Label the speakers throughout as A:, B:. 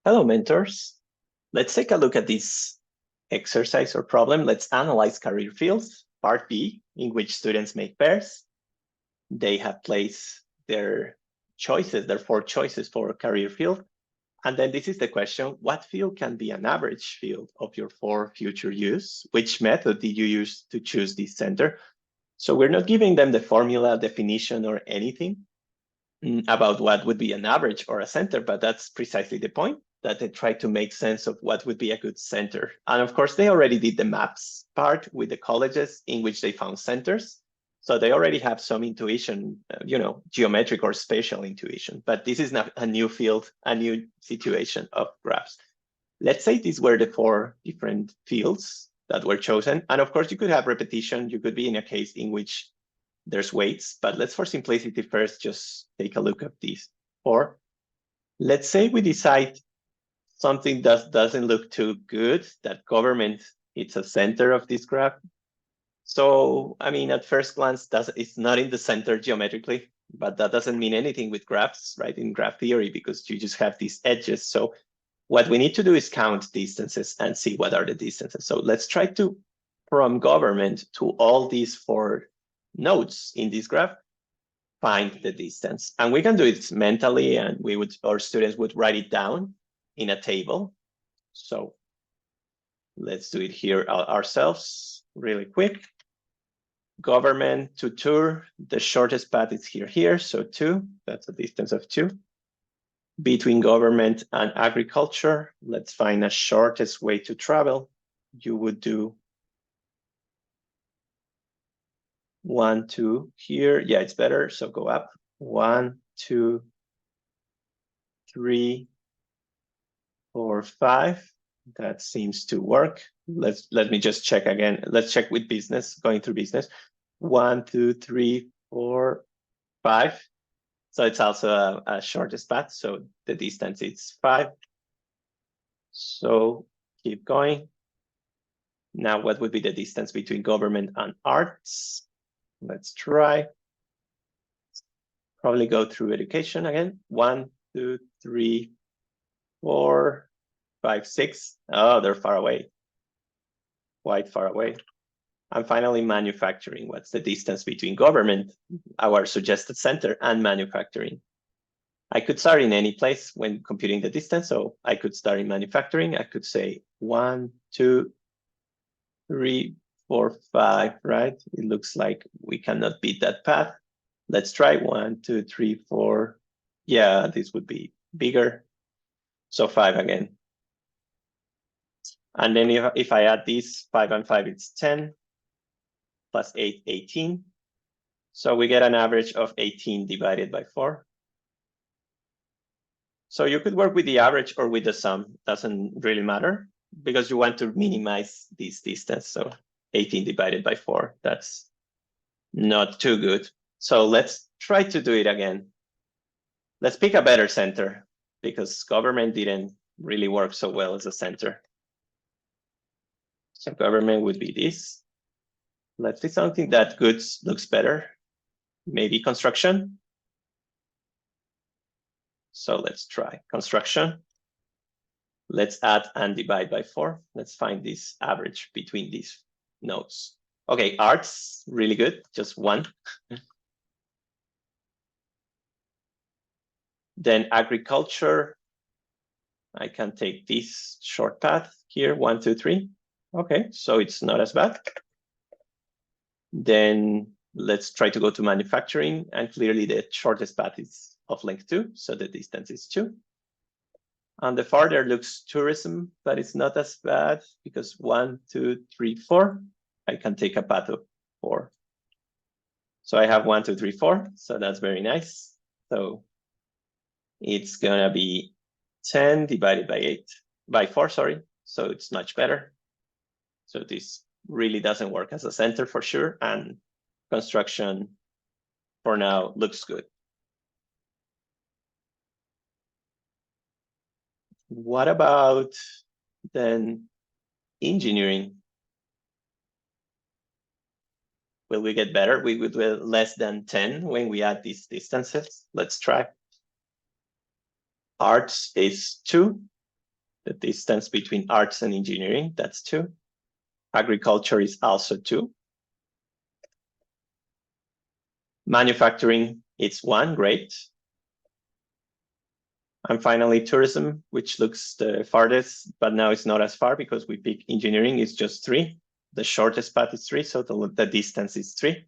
A: Hello, mentors. Let's take a look at this exercise or problem. Let's analyze career fields, part B, in which students make pairs. They have placed their choices, their 4 choices for a career field. And then this is the question, what field can be an average field of your 4 future use? Which method did you use to choose this center? So we're not giving them the formula, definition, or anything about what would be an average or a center, but that's precisely the point, that they try to make sense of what would be a good center. And of course, they already did the maps part with the colleges in which they found centers. So they already have some intuition, geometric or spatial intuition, but this is not a new field, a new situation of graphs. Let's say these were the 4 different fields that were chosen. And of course, you could have repetition. You could be in a case in which there's weights, but let's for simplicity first just take a look at these 4. Let's say we decide something doesn't look too good, that government it's a center of this graph. So, I mean, at first glance, it's not in the center geometrically, but that doesn't mean anything with graphs, right? In graph theory, because you just have these edges. So what we need to do is count distances and see what are the distances. So let's try to, from government to all these 4 nodes in this graph, find the distance. And we can do it mentally, and our students would write it down in a table. So let's do it here ourselves really quick. Government to tour, the shortest path is here. So 2, that's a distance of 2. Between government and agriculture, let's find a shortest way to travel. You would do 1, 2 here. Yeah, it's better. So go up. 1, 2, 3, 4, 5. That seems to work. Let me just check again. Let's check with business, going through business. 1, 2, 3, 4, 5. So it's also a shortest path. So the distance is 5. So keep going. Now, what would be the distance between government and arts? Let's try. Probably go through education again. 1, 2, 3, 4, 5, 6. Oh, they're far away. Quite far away. And finally, manufacturing. What's the distance between government, our suggested center, and manufacturing? I could start in any place when computing the distance. So I could start in manufacturing. I could say 1, 2, 3, 4, 5, right? It looks like we cannot beat that path. Let's try 1, 2, 3, 4. Yeah, this would be bigger. So 5 again. And then if I add these 5 and 5, it's 10 plus 8, 18. So we get an average of 18 divided by 4. So you could work with the average or with the sum. Doesn't really matter because you want to minimize this distance. So 18 divided by 4, that's not too good. So let's try to do it again. Let's pick a better center because government didn't really work so well as a center. So government would be this. Let's see something that goods looks better. Maybe construction. So let's try construction. Let's add and divide by 4. Let's find this average between these nodes. Okay, arts, really good, just 1. Then agriculture, I can take this short path here, 1, 2, 3. Okay, so it's not as bad. Then let's try to go to manufacturing, and clearly the shortest path is of length 2, so the distance is 2. And the farther looks tourism, but it's not as bad because 1, 2, 3, 4. I can take a path of 4. So I have 1, 2, 3, 4. So that's very nice. So it's gonna be 10 divided by 4, sorry. So it's much better. So this really doesn't work as a center for sure. And construction for now looks good. What about then engineering? Will we get better? We would be less than 10 when we add these distances. Let's try. Arts is 2. The distance between arts and engineering, that's 2. Agriculture is also 2. Manufacturing, it's 1, great. And finally, tourism, which looks the farthest, but now it's not as far because we pick engineering, is just 3. The shortest path is 3, so the distance is 3.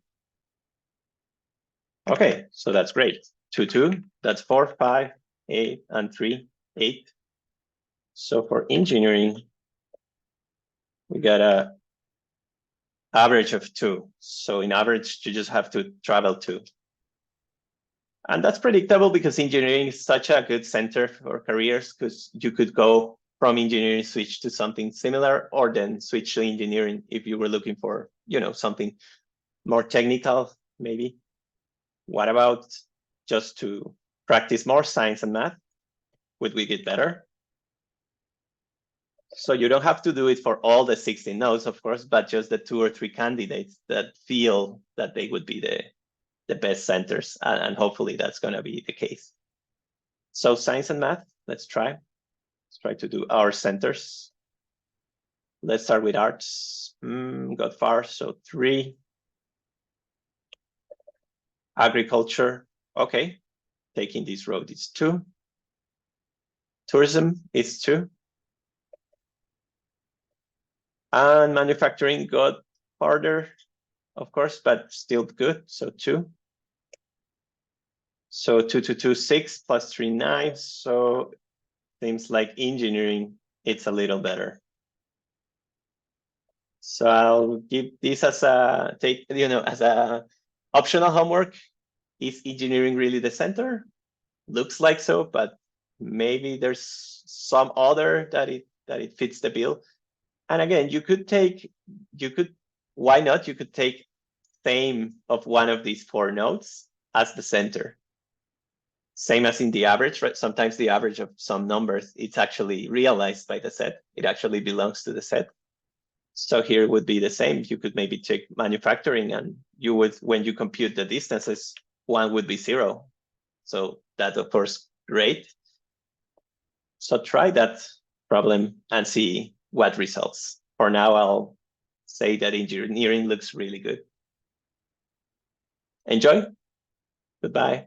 A: Okay, so that's great. 2, 2, that's 4, 5, 8, and 3, 8. So for engineering, we got a average of 2. So in average, you just have to travel 2. And that's predictable because engineering is such a good center for careers, because you could go from engineering, switch to something similar, or then switch to engineering if you were looking for, something more technical, maybe. What about just to practice more science and math? Would we get better? So you don't have to do it for all the 16 nodes, of course, but just the 2 or 3 candidates that feel that they would be the best centers, and hopefully that's going to be the case. So science and math, let's try. Let's try to do our centers. Let's start with arts. Got far, so 3. Agriculture, okay. Taking this road is 2. Tourism is 2. And manufacturing got farther, of course, but still good, so 2. So 2, 2, 2, 6 plus 3, 9. So seems like engineering, it's a little better. So I'll give this as a as a optional homework. Is engineering really the center? Looks like so, but maybe there's some other that it fits the bill. And again, why not? You could take same of one of these 4 nodes as the center. Same as in the average, right? Sometimes the average of some numbers, it's actually realized by the set. It actually belongs to the set. So here it would be the same. You could maybe take manufacturing, and you would, when you compute the distances, 1 would be 0. So that, of course, great. So try that problem and see what results. For now, I'll say that engineering looks really good. Enjoy. Goodbye.